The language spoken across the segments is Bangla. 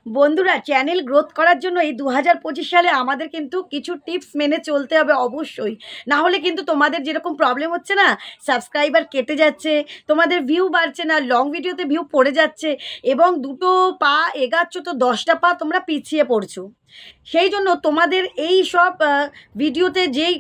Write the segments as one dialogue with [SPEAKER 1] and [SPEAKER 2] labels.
[SPEAKER 1] বন্ধুরা, চ্যানেল গ্রোথ করার জন্য এই 2025 সালে আমাদের কিন্তু কিছু টিপস মেনে চলতে হবে অবশ্যই। না হলে কিন্তু তোমাদের যেরকম প্রবলেম হচ্ছে না, সাবস্ক্রাইবার কেটে যাচ্ছে, তোমাদের ভিউ বাড়ছে না, লং ভিডিওতে ভিউ পড়ে যাচ্ছে এবং দুটো পা এগাচ্ছ তো 10টা পা তোমরা পিছিয়ে পড়ছো। সেই জন্য তোমাদের এই সব ভিডিওতে যেই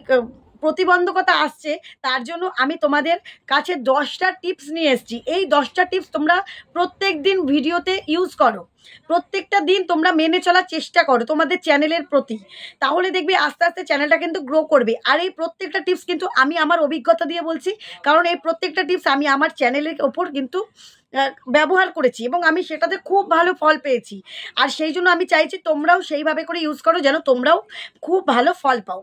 [SPEAKER 1] প্রতিবন্ধকতা আসছে, তার জন্য আমি তোমাদের কাছে 10টা টিপস নিয়ে এসেছি। এই 10টা টিপস তোমরা প্রত্যেক দিন ভিডিওতে ইউজ করো, প্রত্যেকটা দিন তোমরা মেনে চলার চেষ্টা করো তোমাদের চ্যানেলের প্রতি। তাহলে দেখবে আস্তে আস্তে চ্যানেলটা কিন্তু গ্রো করবে। আর এই প্রত্যেকটা টিপস কিন্তু আমি আমার অভিজ্ঞতা দিয়ে বলছি, কারণ এই প্রত্যেকটা টিপস আমি আমার চ্যানেলের ওপর কিন্তু ব্যবহার করেছি এবং আমি সেটাতে খুব ভালো ফল পেয়েছি। আর সেই জন্য আমি চাইছি তোমরাও সেইভাবে করে ইউজ করো, যেন তোমরাও খুব ভালো ফল পাও।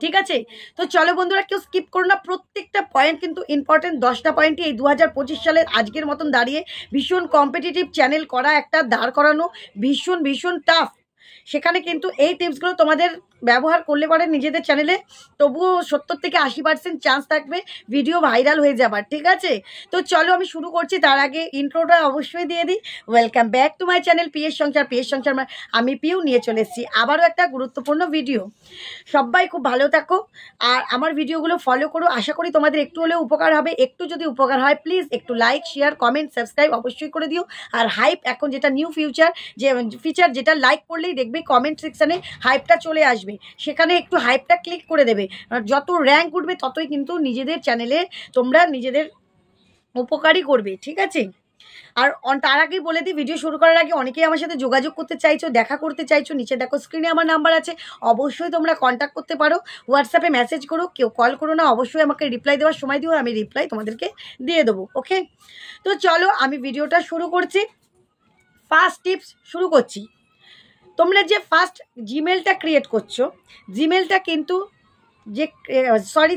[SPEAKER 1] ঠিক আছে, তো চলো বন্ধুরা, কেউ স্কিপ করো না, প্রত্যেকটা পয়েন্ট কিন্তু ইম্পর্টেন্ট। 10টা পয়েন্টই এই 2025 সালের আজকের মতন দাঁড়িয়ে ভীষণ কম্পিটিটিভ চ্যানেল করা, একটা দাঁড় করানো ভীষণ ভীষণ টাফ। সেখানে কিন্তু এই টিপসগুলো তোমাদের ব্যবহার করলে পরে নিজেদের চ্যানেলে তবুও 70 থেকে 80% চান্স থাকবে ভিডিও ভাইরাল হয়ে যাবার। ঠিক আছে, তো চলো আমি শুরু করছি। তার আগে ইন্ট্রোটা অবশ্যই দিয়ে দিই। Welcome back to my channel PS সংসার। আমি পিউ নিয়ে চলে এসেছি আবারও একটা গুরুত্বপূর্ণ ভিডিও। সবাই খুব ভালো থাকো আর আমার ভিডিওগুলো ফলো করো। আশা করি তোমাদের একটু হলেও উপকার হবে। একটু যদি উপকার হয় প্লিজ একটু লাইক, শেয়ার, কমেন্ট, সাবস্ক্রাইব অবশ্যই করে দিও। আর হাইপ এখন যেটা নিউ ফিচার যেটা লাইক করলেই দেখবে কমেন্ট সেকশানে হাইপটা চলে আসবে, সেখানে একটু হাইপটা ক্লিক করে দেবে। যত র্যাঙ্ক উঠবে ততই কিন্তু নিজেদের চ্যানেলে তোমরা নিজেদের উপকারই করবে। ঠিক আছে, আর তার আগেই বলে দিই, ভিডিও শুরু করার আগে অনেকেই আমার সাথে যোগাযোগ করতে চাইছো, দেখা করতে চাইছো, নিচে দেখো স্ক্রিনে আমার নাম্বার আছে, অবশ্যই তোমরা কন্ট্যাক্ট করতে পারো। হোয়াটসঅ্যাপে মেসেজ করো, কেউ কল করো না, অবশ্যই আমাকে রিপ্লাই দেওয়ার সময় দিও, আমি রিপ্লাই তোমাদেরকে দিয়ে দেবো। ওকে, তো চলো আমি ভিডিওটা শুরু করছি। ফার্স্ট টিপস শুরু করছি। তোমরা যে ফার্স্ট জিমেলটা ক্রিয়েট করছো, জিমেলটা কিন্তু যে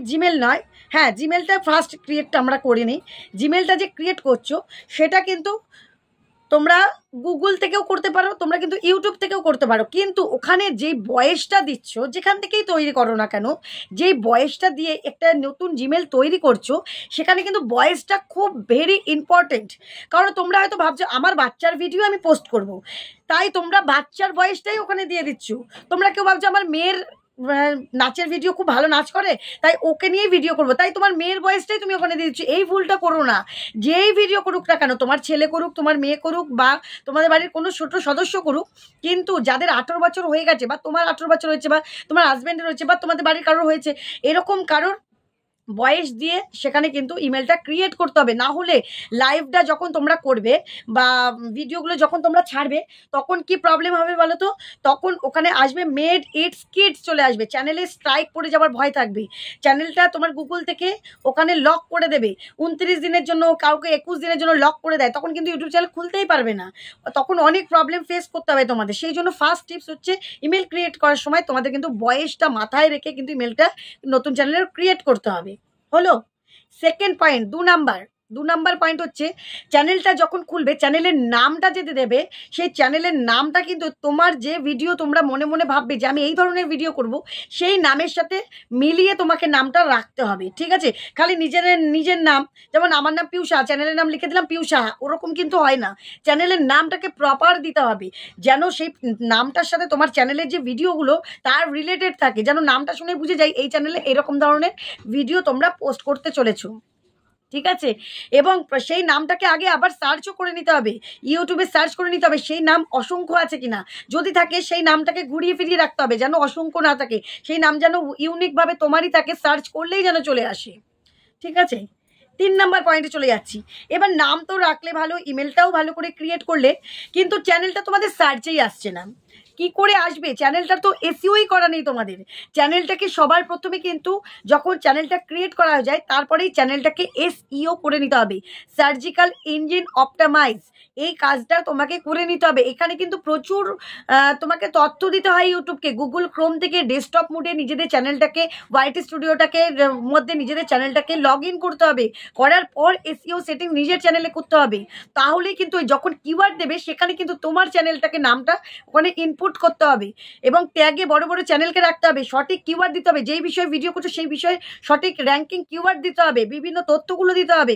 [SPEAKER 1] জিমেল নয়, হ্যাঁ জিমেলটা ফার্স্ট ক্রিয়েটটা আমরা করে নিই। জিমেলটা যে ক্রিয়েট করছো সেটা কিন্তু তোমরা গুগল থেকেও করতে পারো, তোমরা কিন্তু ইউটিউব থেকেও করতে পারো, কিন্তু ওখানে যেই বয়েসটা দিচ্ছ, যেখান থেকেই তৈরি করো না কেন, যেই বয়েসটা দিয়ে একটা নতুন জিমেল তৈরি করছো, সেখানে কিন্তু বয়েসটা খুব ভেরি ইম্পর্টেন্ট। কারণ তোমরা হয়তো ভাবছো আমার বাচ্চার ভিডিও আমি পোস্ট করব, তাই তোমরা বাচ্চার বয়েসটাই ওখানে দিয়ে দিচ্ছ। তোমরা কেউ ভাবছো আমার মেয়ের নাচের ভিডিও, খুব ভালো নাচ করে, তাই ওকে নিয়েই ভিডিও করবো, তাই তোমার মেয়ের বয়সটাই তুমি ওখানে দিয়ে দিচ্ছ। এই ভুলটা করো না। যেই ভিডিও করুক না কেন, তোমার ছেলে করুক, তোমার মেয়ে করুক, বা তোমাদের বাড়ির কোনো ছোট সদস্য করুক, কিন্তু যাদের 18 বছর হয়ে গেছে, বা তোমার 18 বছর হয়েছে, বা তোমার হাজব্যান্ডের হয়েছে, বা তোমাদের বাড়ির কারোর হয়েছে, এরকম কারোর বয়েস দিয়ে সেখানে কিন্তু ইমেলটা ক্রিয়েট করতে হবে। না হলে লাইভটা যখন তোমরা করবে বা ভিডিওগুলো যখন তোমরা ছাড়বে, তখন কি প্রবলেম হবে বলো তো? তখন ওখানে আসবে মেড ইটস কিডস চলে আসবে, চ্যানেলে স্ট্রাইক পড়ে যাওয়ার ভয় থাকবে। চ্যানেলটা তোমার গুগল থেকে ওখানে লক করে দেবে 29 দিনের জন্য, কাউকে 21 দিনের জন্য লক করে দেয়, তখন কিন্তু ইউটিউব চ্যানেল খুলতেই পারবে না। তখন অনেক প্রবলেম ফেস করতে হবে তোমাদের। সেই জন্য ফার্স্ট টিপস হচ্ছে, ইমেল ক্রিয়েট করার সময় তোমাদের কিন্তু বয়েসটা মাথায় রেখে কিন্তু ইমেলটা নতুন চ্যানেলের ক্রিয়েট করতে হবে। হলো সেকেন্ড পয়েন্ট। 2 নাম্বার পয়েন্ট হচ্ছে, চ্যানেলটা যখন খুলবে, চ্যানেলের নামটা যেতে দেবে, সেই চ্যানেলের নামটা কিন্তু তোমার যে ভিডিও তোমরা মনে মনে ভাববে যে আমি এই ধরনের ভিডিও করব, সেই নামের সাথে মিলিয়ে তোমাকে নামটা রাখতে হবে। ঠিক আছে, খালি নিজের নাম, যেমন আমার নাম পিউষা, চ্যানেলের নাম লিখে দিলাম পিউষা, ওরকম কিন্তু হয় না। চ্যানেলের নামটাকে প্রপার দিতে হবে, যেন সেই নামটার সাথে তোমার চ্যানেলের যে ভিডিওগুলো তার রিলেটেড থাকে, যেন নামটা শুনে বুঝে যাই এই চ্যানেলে এরকম ধরনের ভিডিও তোমরা পোস্ট করতে চলেছো। ঠিক আছে, এবং সেই নামটাকে আগে আবার সার্চও করে নিতে হবে, ইউটিউবে সার্চ করে নিতে হবে সেই নাম অসংখ্য আছে কিনা। যদি থাকে সেই নামটাকে ঘুরিয়ে ফিরিয়ে রাখতে হবে, যেন অসংখ্য না থাকে, সেই নাম যেন ইউনিকভাবে তোমারই থাকে, সার্চ করলেই যেন চলে আসে। ঠিক আছে, 3 নাম্বার পয়েন্টে চলে যাচ্ছি। এবার নাম তো রাখলে ভালো, ইমেলটাও ভালো করে ক্রিয়েট করলে, কিন্তু চ্যানেলটা তোমাদের সার্চেই আসছে না। কি করে আসবে? চ্যানেলটা তো এসইওই করা নেই তোমাদের। চ্যানেলটাকে সবার প্রথমে কিন্তু যখন চ্যানেলটা ক্রিয়েট করা যায়, তারপরেই চ্যানেলটাকে এসইও করে নিতে হবে, সার্জিক্যাল ইঞ্জিন অপটিমাইজ। এই কাজটা তোমাকে করে নিতে হবে। এখানে কিন্তু প্রচুর তোমাকে তথ্য দিতে হয় ইউটিউবকে। গুগল ক্রোম থেকে ডেস্কটপ মোডে নিজেদের চ্যানেলটাকে, ওয়াইটি স্টুডিওটাকে মধ্যে নিজেদের চ্যানেলটাকে লগ ইন করতে হবে। করার পর এসইও সেটিং নিজের চ্যানেলে করতে হবে। তাহলেই কিন্তু যখন কিওয়ার্ড দেবে, সেখানে কিন্তু তোমার চ্যানেলটাকে নামটা ওখানে ইনপুট করতে হবে, এবং ট্যাগে বড় বড় চ্যানেলকে রাখতে হবে, সঠিক কিওয়ার্ড দিতে হবে, যেই বিষয়ে ভিডিও করছো সেই বিষয়ে সঠিক র্যাঙ্কিং কিওয়ার্ড দিতে হবে, বিভিন্ন তথ্যগুলো দিতে হবে।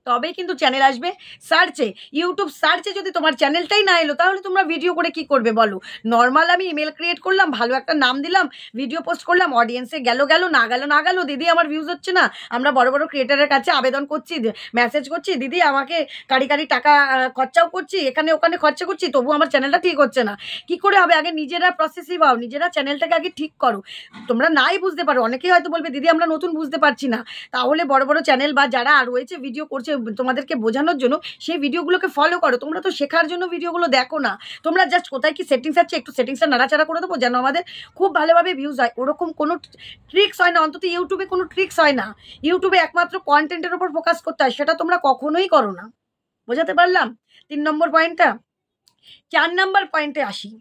[SPEAKER 1] তবেই কিন্তু চ্যানেল আসবে সার্চে। ইউটিউব সার্চে যদি তোমার চ্যানেলটাই না এলো তাহলে তোমরা ভিডিও করে কি করবে বলো? নর্মাল আমি ইমেল ক্রিয়েট করলাম, ভালো একটা নাম দিলাম, ভিডিও পোস্ট করলাম, অডিয়েন্সে গেল না গেল, দিদি আমার ভিউজ হচ্ছে না, আমরা বড় বড় ক্রিয়েটারের কাছে আবেদন করছি, মেসেজ করছি, দিদি আমাকে কারি টাকা খরচাও করছি, এখানে ওখানে খরচা করছি, তবু আমার চ্যানেলটা ঠিক হচ্ছে না। কি করে হবে? আগে নিজেরা প্রসেসিভ হও, নিজেরা চ্যানেলটাকে আগে ঠিক করো। তোমরা নাই বুঝতে পারো, অনেকেই হয়তো বলবে দিদি আমরা নতুন বুঝতে পারছি না, তাহলে বড় বড় চ্যানেল বা যারা রয়েছে ভিডিও করছে তোমাদেরকে বোঝানোর জন্য, সেই ভিডিওগুলোকে ফলো করো। তোমরা তো শেখার জন্য ভিডিওগুলো দেখো না, তোমরা জাস্ট কোথায় কি সেটিংস আছে একটু সেটিংসটা নাড়াচাড়া করে দেবো যেন আমাদের খুব ভালোভাবে ভিউজ হয়, ওরকম কোনো ট্রিক্স হয় না। অন্তত ইউটিউবে কোনো ট্রিক্স হয় না, ইউটিউবে একমাত্র কন্টেন্টের উপর ফোকাস করতে হয়, সেটা তোমরা কখনোই করো না। বোঝাতে পারলাম 3 নম্বর পয়েন্টটা? 4 নম্বর পয়েন্টে আসি।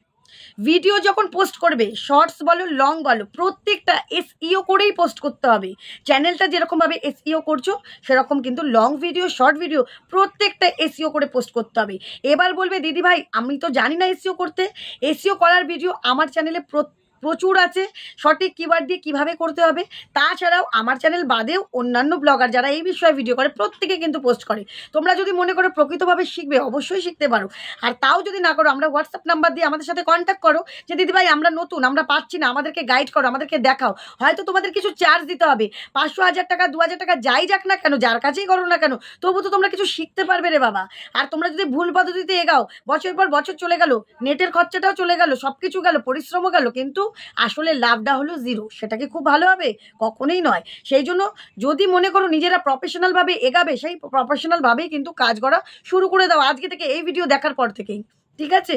[SPEAKER 1] ভিডিও যখন পোস্ট করবে, শর্টস বলো লং বলো, প্রত্যেকটা এসইও করেই পোস্ট করতে হবে। চ্যানেলটা যেরকমভাবে এসইও করছো সেরকম কিন্তু লং ভিডিও, শর্ট ভিডিও প্রত্যেকটা এসইও করে পোস্ট করতে হবে। এবার বলবে দিদি ভাই আমি তো জানি না এসইও করতে। এসইও করার ভিডিও আমার চ্যানেলে প্রচুর আছে, সঠিক কিওয়ার্ড দিয়ে কিভাবে করতে হবে। তাছাড়াও আমার চ্যানেল বাদেও অন্যান্য ব্লগার যারা এই বিষয়ে ভিডিও করে প্রত্যেকে কিন্তু পোস্ট করে। তোমরা যদি মনে করো প্রকৃতভাবে শিখবে, অবশ্যই শিখতে পারো। আর তাও যদি না করো, আমরা হোয়াটসঅ্যাপ নাম্বার দিয়ে আমাদের সাথে কন্ট্যাক্ট করো যে দিদি ভাই আমরা নতুন, আমরা পাচ্ছি না, আমাদেরকে গাইড করো, আমাদেরকে দেখাও। হয়তো তোমাদের কিছু চার্জ দিতে হবে, 500, 1000 টাকা, 2000 টাকা যাই যাক না কেন, যার কাছেই করো না কেন, তবু তো তোমরা কিছু শিখতে পারবে রে বাবা। আর তোমরা যদি ভুল পদ্ধতিতে এগাও, বছর পর বছর চলে গেল, নেটের খরচাটাও চলে গেল, সব কিছু গেল, পরিশ্রমও গেল, কিন্তু আসলে লাভটা হলো জিরো। সেটা কি খুব ভালো হবে? কখনোই নয়। সেই জন্য যদি মনে করো নিজেরা প্রফেশনালভাবে এগাবে, সেই প্রফেশনালভাবেই কিন্তু কাজ করা শুরু করে দাও আজকে থেকে, এই ভিডিও দেখার পর থেকেই। ঠিক আছে?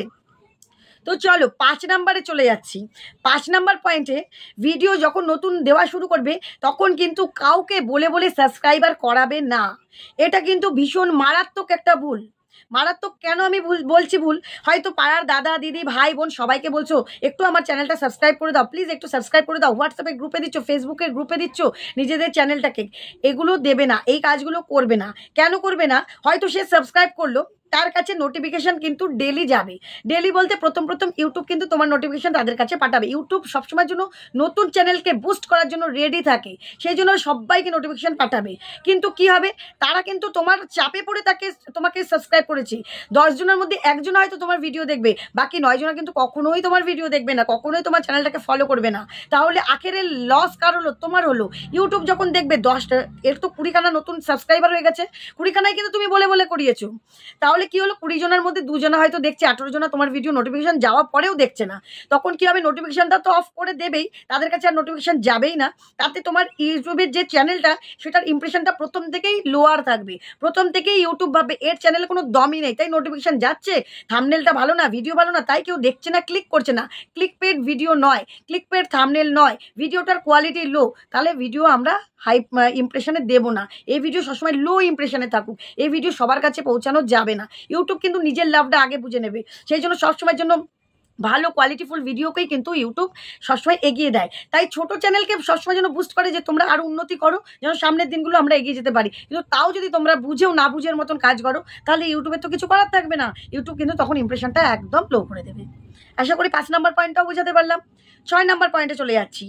[SPEAKER 1] তো চলো 5 নাম্বারে চলে যাচ্ছি। 5 নাম্বার পয়েন্টে, ভিডিও যখন নতুন দেওয়া শুরু করবে তখন কিন্তু কাউকে বলে বলে সাবস্ক্রাইবার করাবে না। এটা কিন্তু ভীষণ মারাত্মক একটা ভুল। মারাত্মক কেন আমি বলছি ভুল? হয়তো পাড়ার দাদা দিদি ভাই বোন সবাইকে বলছো একটু আমার চ্যানেলটা সাবস্ক্রাইব করে দাও, প্লিজ একটু সাবস্ক্রাইব করে দাও, হোয়াটসঅ্যাপে গ্রুপে দিচ্ছ, ফেসবুকের গ্রুপে দিচ্ছ নিজেদের চ্যানেলটাকে, এগুলো দেবে না, এই কাজগুলো করবে না। কেন করবে না? হয়তো সে সাবস্ক্রাইব করলো, তার কাছে নোটিফিকেশন কিন্তু ডেলি যাবে। ডেলি বলতে প্রথম ইউটিউব কিন্তু তোমার নোটিফিকেশন তাদের কাছে পাঠাবে। ইউটিউব সবসময়ের জন্য নতুন চ্যানেলকে বুস্ট করার জন্য রেডি থাকে, সেই জন্য সবাইকে নোটিফিকেশন পাঠাবে। কিন্তু কি হবে? তারা কিন্তু তোমার চাপে পড়ে তোমাকে সাবস্ক্রাইব করেছে, 10 জনের মধ্যে 1 জন হয়তো তোমার ভিডিও দেখবে, বাকি 9 জনা কিন্তু কখনোই তোমার ভিডিও দেখবে না, কখনোই তোমার চ্যানেলটাকে ফলো করবে না। তাহলে আখেরে লস কার হলো? তোমার হলো। ইউটিউব যখন দেখবে 10টা, এর তো 20 খানা নতুন সাবস্ক্রাইবার হয়ে গেছে, 20 খানায় কিন্তু তুমি বলে বলে করিয়েছো। তাহলে কি হলো? 20 জনের মধ্যে 2 জনা হয়তো দেখছে, 18 জনা তোমার ভিডিও নোটিফিকেশন যাওয়ার পরেও দেখছে না। তখন কি হবে? নোটিফিকেশনটা তো অফ করে দেবেই, তাদের কাছে আর নোটিফিকেশন যাবেই না। তাতে তোমার ইউটিউবের যে চ্যানেলটা সেটার ইমপ্রেশনটা প্রথম থেকেই লোয়ার থাকবে। প্রথম থেকেই ইউটিউব ভাববে এর চ্যানেলে কোনো দমই নেই, তাই নোটিফিকেশন যাচ্ছে, থাম্বনেলটা ভালো না, ভিডিও ভালো না, তাই কেউ দেখছে না, ক্লিক করছে না। ক্লিক পেড ভিডিও নয়, ক্লিক পেড থাম্বনেল নয়, ভিডিওটার কোয়ালিটি লো, তাহলে ভিডিও আমরা হাই ইমপ্রেশনে দেবো না। এই ভিডিও সবসময় লো ইমপ্রেশনে থাকুক, এই ভিডিও সবার কাছে পৌঁছানো যাবে না। ইউটিউব কিন্তু নিজের লাভটা আগে বুঝে নেবে, সেই জন্য সবসময়ের জন্য ভালো কোয়ালিটিফুল ভিডিওকেই কিন্তু ইউটিউব সবসময় এগিয়ে দেয়। তাই ছোট চ্যানেলকে সবসময় যেন বুস্ট করে যে তোমরা আরও উন্নতি করো, যেন সামনের দিনগুলো আমরা এগিয়ে যেতে পারি। কিন্তু তাও যদি তোমরা বুঝেও না বুঝের মতন কাজ করো, তাহলে ইউটিউবের তো কিছু করার থাকবে না, ইউটিউব কিন্তু তখন ইমপ্রেশনটা একদম লো করে দেবে। আশা করি 5 নাম্বার পয়েন্টটাও বোঝাতে পারলাম। 6 নাম্বার পয়েন্টে চলে যাচ্ছি।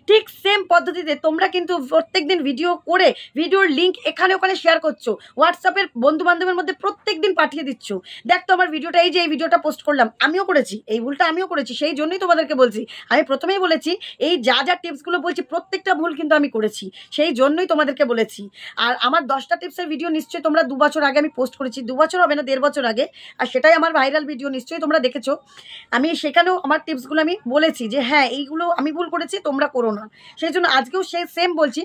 [SPEAKER 1] ঠিক সেম পদ্ধতিতে তোমরা কিন্তু প্রত্যেক দিন ভিডিও করে ভিডিওর লিঙ্ক এখানে ওখানে শেয়ার করছো, হোয়াটসঅ্যাপের বন্ধু বান্ধবের মধ্যে প্রত্যেক দিন পাঠিয়ে দিচ্ছ, দেখ তো আমার ভিডিওটা, এই যে এই ভিডিওটা পোস্ট করলাম, আমিও করেছি এই ভুলটা, আমিও করেছি, সেই জন্যই তোমাদেরকে বলছি। আমি প্রথমেই বলেছি এই যা যা টিপসগুলো বলছি প্রত্যেকটা ভুল কিন্তু আমি করেছি, সেই জন্যই তোমাদেরকে বলেছি। আর আমার 10টা টিপসের ভিডিও নিশ্চয়ই তোমরা 2 বছর আগে আমি পোস্ট করেছি, 2 বছর হবে না, 1.5 বছর আগে, আর সেটাই আমার ভাইরাল ভিডিও, নিশ্চয়ই তোমরা দেখেছো। আমি সেখানেও আমার টিপসগুলো আমি বলেছি যে হ্যাঁ এইগুলো আমি ভুল করেছি, তোমরা করো না। সেই জন্য আজকেও সেম বলছি,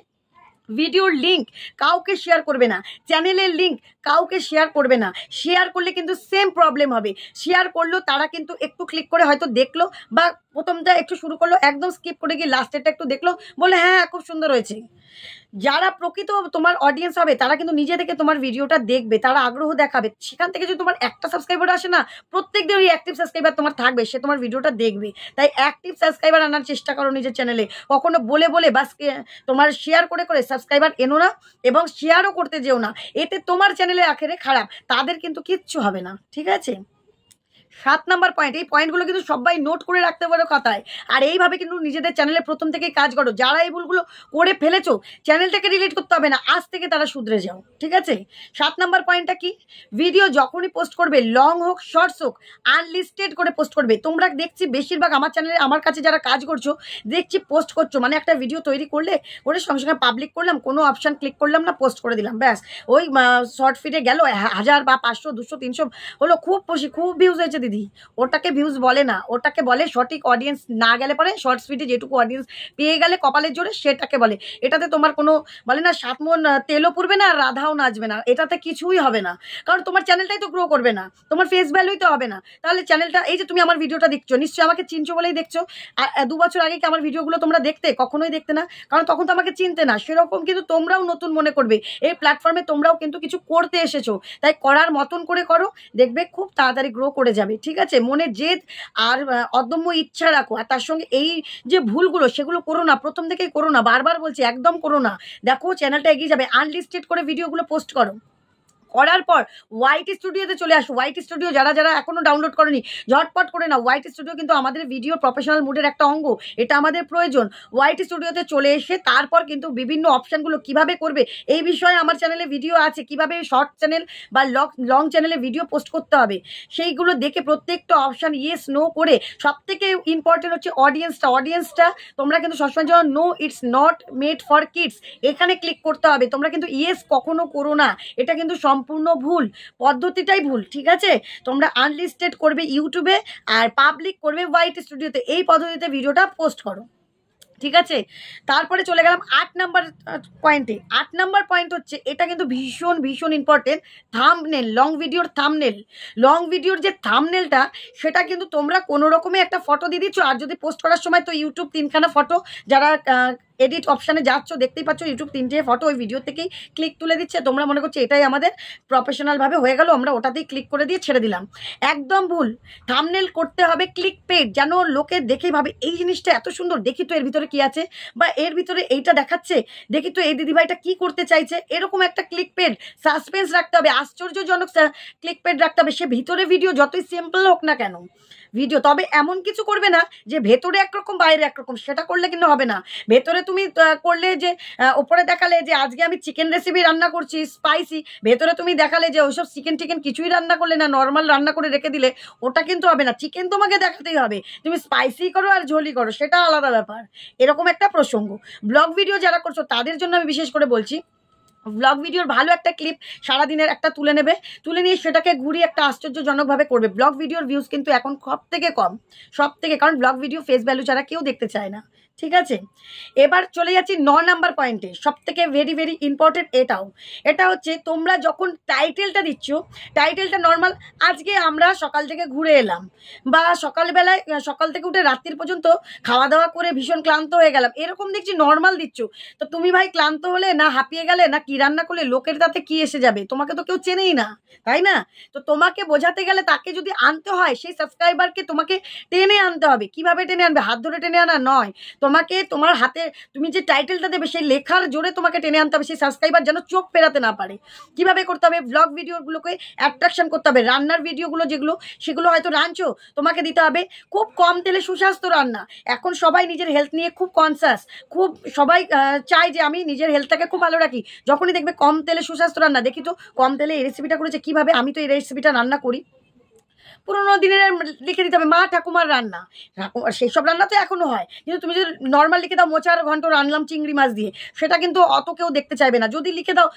[SPEAKER 1] ভিডিওর লিঙ্ক কাউকে শেয়ার করবে না, চ্যানেলের লিঙ্ক কাউকে শেয়ার করবে না। শেয়ার করলে কিন্তু সেম প্রবলেম হবে। শেয়ার করলো তারা কিন্তু একটু ক্লিক করে হয়তো দেখলো, বা প্রথমটা একটু শুরু করলো, একদম স্কিপ করে গিয়ে লাস্টেরটা একটু দেখলো, বলে হ্যাঁ খুব সুন্দর হয়েছে। যারা প্রকৃত তোমার অডিয়েন্স হবে তারা কিন্তু নিজে থেকে তোমার ভিডিওটা দেখবে, তারা আগ্রহ দেখাবে। সেখান থেকে যদি তোমার একটা সাবস্ক্রাইবার আসে না, প্রত্যেক দিন ওই অ্যাক্টিভ সাবস্ক্রাইবার তোমার থাকবে, সে তোমার ভিডিওটা দেখবে। তাই অ্যাক্টিভ সাবস্ক্রাইবার আনার চেষ্টা করো নিজের চ্যানেলে, কখনো বলে বলে বাস তোমার শেয়ার করে করে সাবস্ক্রাইবার এনো না, এবং শেয়ারও করতে যেও না, এতে তোমার চ্যানেলে আখেরে খারাপ, তাদের কিন্তু কিচ্ছু হবে না। ঠিক আছে? 7 নাম্বার পয়েন্ট, এই পয়েন্টগুলো কিন্তু সবাই নোট করে রাখতে পারো খাতায়। আর এইভাবে কিন্তু নিজেদের চ্যানেলে প্রথম থেকেই কাজ করো। যারা এই ভুলগুলো করে ফেলেছো, চ্যানেলটাকে ডিলিট করতে হবে না, আজ থেকে তারা শুধরে যাও, ঠিক আছে? 7 নাম্বার পয়েন্টটা কি? ভিডিও যখনই পোস্ট করবে, লং হোক শর্টস হোক, আনলিস্টেড করে পোস্ট করবে। তোমরা দেখছি বেশিরভাগ আমার চ্যানেলে, আমার কাছে যারা কাজ করছো, দেখছি পোস্ট করছো মানে একটা ভিডিও তৈরি করলে করে সঙ্গে সঙ্গে পাবলিক করলাম, কোনো অপশান ক্লিক করলাম না, পোস্ট করে দিলাম, ব্যাস। ওই শর্ট ফিডে গেল 1000 বা 500 200 300 হলো, খুব ভিউজ হয়েছে দিদি। ওটাকে ভিউজ বলে না, ওটাকে বলে সঠিক অডিয়েন্স না গেলে পরে শর্টস ফিডে যেটুকু অডিয়েন্স পেয়ে গেলে কপালের জোরে, সেটাকে বলে। এটাতে তোমার কোনো বলে না 7 মন তেলও পুড়বে না, রাধাও নাচবে না, এটাতে কিছুই হবে না। কারণ তোমার চ্যানেলটাই তো গ্রো করবে না, তোমার ফেস ভ্যালুই তো হবে না। তাহলে চ্যানেলটা, এই যে তুমি আমার ভিডিওটা দেখছো, নিশ্চয়ই আমাকে চিনছো বলেই দেখছো। 2 বছর আগে কি আমার ভিডিওগুলো তোমরা দেখতে? কখনোই দেখতে না, কারণ তখন তো আমাকে চিনতে না। সেরকম কিন্তু তোমরাও নতুন মনে করবে, এই প্ল্যাটফর্মে তোমরাও কিন্তু কিছু করতে এসেছো, তাই করার মতন করে করো, দেখবে খুব তাড়াতাড়ি গ্রো করে যাবে, ঠিক আছে? মনে জেদ আর অদম্য ইচ্ছা রাখো, আর তার সঙ্গে এই যে ভুলগুলো সেগুলো করো না, প্রথম থেকেই করো না, বারবার বলছি একদম করো না। দেখো চ্যানেলটা এগিয়ে যাবে, আনলিস্টেড করে ভিডিওগুলো পোস্ট করো। করার পর ওয়াইটি স্টুডিওতে চলে আসো। ওয়াইটি স্টুডিও যারা যারা এখনো ডাউনলোড করেনি, ঝটপট করে না। ওয়াইটি স্টুডিও কিন্তু আমাদের ভিডিও প্রফেশনাল মুডের একটা অঙ্গ, এটা আমাদের প্রয়োজন। ওয়াইটি স্টুডিওতে চলে এসে তারপর কিন্তু বিভিন্ন অপশানগুলো কিভাবে করবে এই বিষয়ে আমার চ্যানেলে ভিডিও আছে, কিভাবে শর্ট চ্যানেল বা লং চ্যানেলে ভিডিও পোস্ট করতে হবে সেইগুলো দেখে প্রত্যেকটা অপশান ইয়েস নো করে। সব থেকে ইম্পর্টেন্ট হচ্ছে অডিয়েন্সটা তোমরা কিন্তু সবসময় যেন no it's not made for kids এখানে ক্লিক করতে হবে। তোমরা কিন্তু ইয়েস কখনো করো না, এটা কিন্তু সম্পূর্ণ ভুল, পদ্ধতিটাই ভুল, ঠিক আছে? তোমরা আনলিস্টেড করবে ইউটিউবে আর পাবলিক করবে ওয়াইটি স্টুডিওতে, এই পদ্ধতিতে ভিডিওটা পোস্ট করো, ঠিক আছে? তারপরে চলে গেলাম 8 নাম্বার পয়েন্টে। 8 নাম্বার পয়েন্ট হচ্ছে, এটা কিন্তু ভীষণ ইম্পর্টেন্ট, থাম্বনেল। লং ভিডিওর যে থাম্বনেলটা, সেটা কিন্তু তোমরা কোনো রকমে একটা ফটো দিয়ে দিচ্ছ, আর যদি পোস্ট করার সময় তো ইউটিউব 3খানা ফটো, যারা এডিট অপশানে যাচ্ছ দেখতেই পাচ্ছ ইউটিউব 3টে ফটো ওই ভিডিও থেকেই ক্লিক তুলে দিচ্ছে। তোমরা মনে করছো এটাই আমাদের প্রফেশনালভাবে হয়ে গেল, আমরা ওটাতেই ক্লিক করে দিয়ে ছেড়ে দিলাম, একদম ভুল। থাম্বনেল করতে হবে ক্লিক পেড, যেন লোকে দেখেই ভাবে এই জিনিসটা এত সুন্দর, দেখি তো এর ভিতরে কি আছে, বা এর ভিতরে এইটা দেখাচ্ছে, দেখি তো এই দিদিভাইটা কি করতে চাইছে, এরকম একটা ক্লিক পেড সাসপেন্স রাখতে হবে, আশ্চর্যজনক ক্লিক পেড রাখতে হবে। সে ভিতরে ভিডিও যতই সিম্পল হোক না কেন ভিডিও, তবে এমন কিছু করবে না যে ভেতরে একরকম বাইরে একরকম, সেটা করলে কিন্তু হবে না। ভেতরে তুমি করলে যে ওপরে দেখালে যে আজকে আমি চিকেন রেসিপি রান্না করছি স্পাইসি, ভেতরে তুমি দেখালে যে ওইসব চিকেন কিছুই রান্না করলে না, নর্মাল রান্না করে রেখে দিলে, ওটা কিন্তু হবে না। চিকেন তোমাকে দেখাতেই হবে, তুমি স্পাইসি করো আর ঝোলি করো, সেটা আলাদা ব্যাপার। এরকম একটা প্রসঙ্গ। ব্লগ ভিডিও যারা করছো তাদের জন্য আমি বিশেষ করে বলছি, ব্লগ ভিডিওর ভালো একটা ক্লিপ সারাদিনের একটা তুলে নেবে, তুলে নিয়ে সেটাকে ঘুরিয়ে একটা আশ্চর্যজনকভাবে করবে। ব্লগ ভিডিওর ভিউজ কিন্তু এখন সব থেকে কম, কারণ ব্লগ ভিডিও ফেস ভ্যালু ছাড়া কেউ দেখতে চায় না, ঠিক আছে? এবার চলে যাচ্ছি 9 নাম্বার পয়েন্টে, সব থেকে ভেরি ইম্পর্টেন্ট। এটা হচ্ছে তোমরা যখন টাইটেলটা দিচ্ছ, টাইটেলটা নর্মাল, আজকে আমরা সকাল থেকে ঘুরে এলাম, বা সকালবেলায় সকাল থেকে উঠে রাত্রির পর্যন্ত খাওয়া দাওয়া করে ভীষণ ক্লান্ত হয়ে গেলাম, এরকম দেখছি নর্মাল দিচ্ছ। তো তুমি ভাই ক্লান্ত হলে না হাঁপিয়ে গেলে না কি রান্না করলে, লোকের তাতে কি এসে যাবে? তোমাকে তো কেউ চেনেই না, তাই না? তো তোমাকে বোঝাতে গেলে, তাকে যদি আনতে হয়, সেই সাবস্ক্রাইবারকে তোমাকে টেনে আনতে হবে। কিভাবে টেনে আনবে? হাত ধরে টেনে আনা নয়, তোমাকে তোমার হাতে তুমি যে টাইটেলটা দেবে সেই লেখার জোরে তোমাকে টেনে আনতে হবে, সেই সাবস্ক্রাইবার যেন চোখ ফেরাতে না পারে। কিভাবে করতে হবে? ব্লগ ভিডিওগুলোকে অ্যাট্রাকশন করতে হবে। রান্নার ভিডিওগুলো যেগুলো, সেগুলো হয়তো রাঁধছো, তোমাকে দিতে হবে খুব কম তেলে সুস্বাস্থ্য রান্না। এখন সবাই নিজের হেলথ নিয়ে খুব কনসাস, খুব সবাই চায় যে আমি নিজের হেলথটাকে খুব ভালো রাখি। যখনই দেখবে কম তেলে সুস্বাস্থ্য রান্না, দেখি তো কম তেলে এই রেসিপিটা করেছে, কিভাবে আমি তো এই রেসিপিটা রান্না করি, পুরোনো দিনের লিখে দিতে হবে মা ঠাকুমার রান্না। সেই সব রান্না তো এখনো হয়, কিন্তু তুমি যদি নর্মাল লিখে দাও মোচার ঘন্ট রান্নাম চিংড়ি মাছ দিয়ে, সেটা কিন্তু অত কেউ দেখতে চাইবে না। যদি লিখে দাও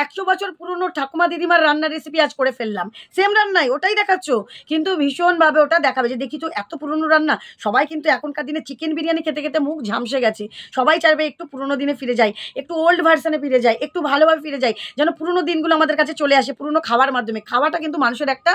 [SPEAKER 1] 100 বছর পুরনো ঠাকুমা দিদিমার রান্নার রেসিপি আজ করে ফেললাম, সেম রান্নাই, ওটাই দেখাচ্ছ, কিন্তু ভীষণভাবে ওটা দেখাবে যে দেখি তো এত পুরনো রান্না। সবাই কিন্তু এখনকার দিনে চিকেন বিরিয়ানি খেতে খেতে মুখ ঝামসে গেছে, সবাই চাইবে একটু পুরোনো দিনে ফিরে যায়, একটু ওল্ড ভার্সনে ফিরে যায়, একটু ভালোভাবে ফিরে যায়, যেন পুরোনো দিনগুলো আমাদের কাছে চলে আসে। পুরোনো খাওয়ার মাধ্যমে, খাওয়াটা কিন্তু মানুষের একটা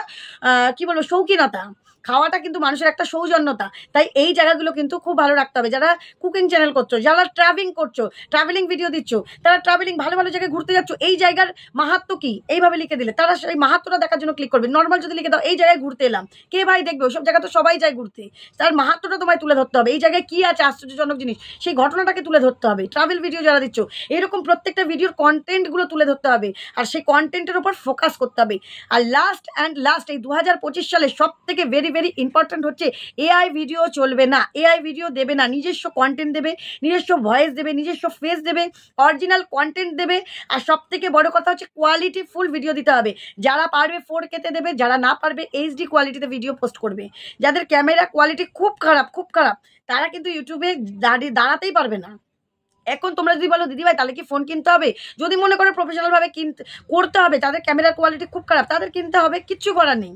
[SPEAKER 1] কি বলবো শৌখিনতা, খাওয়াটা কিন্তু মানুষের একটা সৌজন্যতা। তাই এই জায়গাগুলো কিন্তু খুব ভালো রাখতে হবে। যারা কুকিং চ্যানেল করছো, যারা ট্রাভেলিং করছো, ট্রাভেলিং ভিডিও দিচ্ছ, তারা ট্রাভেলিং ভালো ভালো জায়গায় ঘুরতে যাচ্ছ, এই জায়গার মাহাত্ম্য কি এইভাবে লিখে দিলে তারা সেই মাহাত্ম্যটা দেখার জন্য ক্লিক করবে। নর্মাল যদি লিখে দাও এই জায়গায় ঘুরতে এলাম, কে ভাই দেখবে? ওইসব জায়গা তো সবাই যায় ঘুরতে, তার মাহাত্ম্যটা তোমায় তুলে ধরতে হবে। এই জায়গায় কি আছে আশ্চর্যজনক জিনিস, সেই ঘটনাটাকে তুলে ধরতে হবে। ট্রাভেল ভিডিও যারা দিচ্ছ, এরকম প্রত্যেকটা ভিডিওর কন্টেন্টগুলো তুলে ধরতে হবে, আর সেই কন্টেন্টের উপর ফোকাস করতে হবে। আর লাস্ট এই 2025 সালে সব থেকে ভেরি ভেরি ইম্পর্ট্যান্ট হচ্ছে এআই ভিডিও চলবে না, এআই ভিডিও দেবে না, নিজস্ব কন্টেন্ট দেবে, নিজস্ব ভয়েস দেবে, নিজস্ব ফেস দেবে, অরিজিনাল কন্টেন্ট দেবে। আর সব থেকে বড় কথা হচ্ছে কোয়ালিটি ফুল ভিডিও দিতে হবে। যারা পারবে 4K-তে দেবে, যারা না পারবে HD কোয়ালিটিতে ভিডিও পোস্ট করবে। যাদের ক্যামেরা কোয়ালিটি খুব খারাপ তারা কিন্তু ইউটিউবে দাঁড়াতেই পারবে না। এখন তোমরা যদি বলো দিদিভাই তাহলে কি ফোন কিনতে হবে, যদি মনে করো প্রফেশনালভাবে করতে হবে, তাদের ক্যামেরার কোয়ালিটি খুব খারাপ, তাদের কিনতে হবে, কিচ্ছু করার নেই।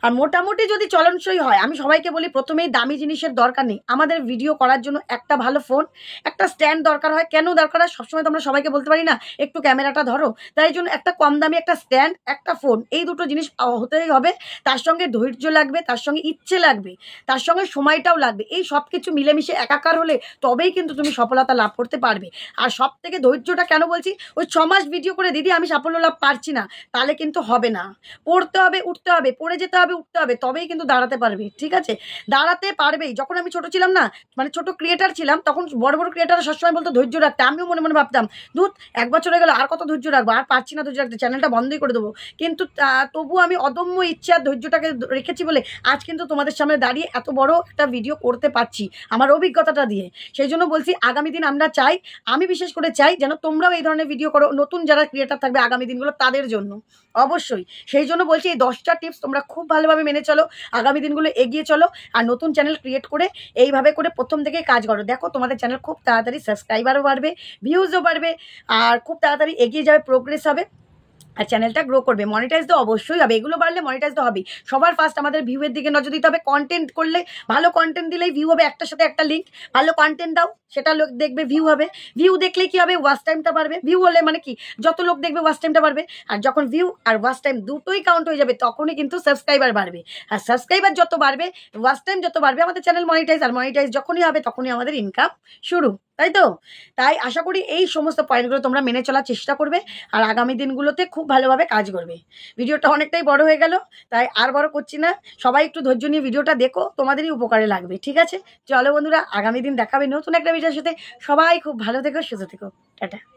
[SPEAKER 1] আর মোটামুটি যদি চলনসই হয়, আমি সবাইকে বলি প্রথমেই দামি জিনিসের দরকার নেই। আমাদের ভিডিও করার জন্য একটা ভালো ফোন, একটা স্ট্যান্ড দরকার হয়। কেন দরকার হয় সবসময় তোমরা সবাইকে বলতে পারি না একটু ক্যামেরাটা ধরো, তাই জন্য একটা কম দামি একটা স্ট্যান্ড, একটা ফোন, এই দুটো জিনিস হতেই হবে। তার সঙ্গে ধৈর্য লাগবে, তার সঙ্গে ইচ্ছে লাগবে, তার সঙ্গে সময়টাও লাগবে। এই সব কিছু মিলেমিশে একাকার হলে তবেই কিন্তু তুমি সফলতা লাভ করতে পারবে। আর সব থেকে ধৈর্যটা কেন বলছি, ওই 6 মাস ভিডিও করে দিদি আমি সাফল্য লাভ পারছি না, তাহলে কিন্তু হবে না। পড়তে হবে, উঠতে হবে, পড়ে যেতে হবে, উঠতে হবে, তবেই কিন্তু দাঁড়াতে পারবে। ঠিক আছে, দাঁড়াতে পারবেই। যখন আমি ছোট ছিলাম না, মানে ছোট ক্রিয়েটার ছিলাম, তখন বড় বড় ক্রিয়েটার সবসময় বলতো ধৈর্য রাখতে। আমিও মনে মনে ভাবতাম ধুত 1 বছর হয়ে গেল, আর কত ধৈর্য রাখবো, আর পারছি না ধৈর্য রাখতে, চ্যানেলটা বন্ধই করে দেবো। কিন্তু তবু আমি অদম্য ইচ্ছা ধৈর্যটাকে রেখেছি বলে আজ কিন্তু তোমাদের সামনে দাঁড়িয়ে এত বড় একটা ভিডিও করতে পারছি আমার অভিজ্ঞতাটা দিয়ে। সেই জন্য বলছি আগামী দিন আমরা চাই, আমি বিশেষ করে চাই যেন তোমরাও এই ধরনের ভিডিও করো, নতুন যারা ক্রিয়েটার থাকবে আগামী দিনগুলো তাদের জন্য অবশ্যই। সেই জন্য বলছি এই 10টা টিপস তোমরা খুব ভালোভাবে মেনে চলো, আগামী দিনগুলো এগিয়ে চলো। আর নতুন চ্যানেল ক্রিয়েট করে এইভাবে করে প্রথম থেকেই কাজ করো, দেখো তোমাদের চ্যানেল খুব তাড়াতাড়ি সাবস্ক্রাইবারও বাড়বে, ভিউজও বাড়বে, আর খুব তাড়াতাড়ি এগিয়ে যাবে, প্রোগ্রেস হবে, আর চ্যানেলটা গ্রো করবে। মনিটাইজ তো অবশ্যই হবে, এগুলো বাড়লে মনিটাইজ তো হবেই। সবার ফার্স্ট আমাদের ভিউয়ের দিকে নজর দিতে হবে। কন্টেন্ট করলে, ভালো কন্টেন্ট দিলেই ভিউ হবে, একটার সাথে একটা লিঙ্ক। ভালো কন্টেন্ট দাও, সেটা লোক দেখবে, ভিউ হবে। ভিউ দেখলে কি হবে, ওয়াচ টাইমটা বাড়বে। ভিউ হলে মানে কি, যত লোক দেখবে ওয়াচ টাইমটা বাড়বে। আর যখন ভিউ আর ওয়াচ টাইম দুটোই কাউন্ট হয়ে যাবে তখনই কিন্তু সাবস্ক্রাইবার বাড়বে। আর সাবস্ক্রাইবার যত বাড়বে, ওয়াচ টাইম যত বাড়বে, আমাদের চ্যানেল মনিটাইজ। আর মনিটাইজ যখনই হবে তখনই আমাদের ইনকাম শুরু, তাই তো? তাই আশা করি এই সমস্ত পয়েন্টগুলো তোমরা মেনে চলার চেষ্টা করবে, আর আগামী দিনগুলোতে খুব ভালোভাবে কাজ করবে। ভিডিওটা অনেকটাই বড় হয়ে গেল, তাই আর বড় করছি না। সবাই একটু ধৈর্য নিয়ে ভিডিওটা দেখো, তোমাদেরই উপকারে লাগবে। ঠিক আছে, চলো বন্ধুরা, আগামী দিন দেখাবে নতুন একটা ভিডিওর সাথে। সবাই খুব ভালো থেকো, সুস্থ থেকো, টাটা।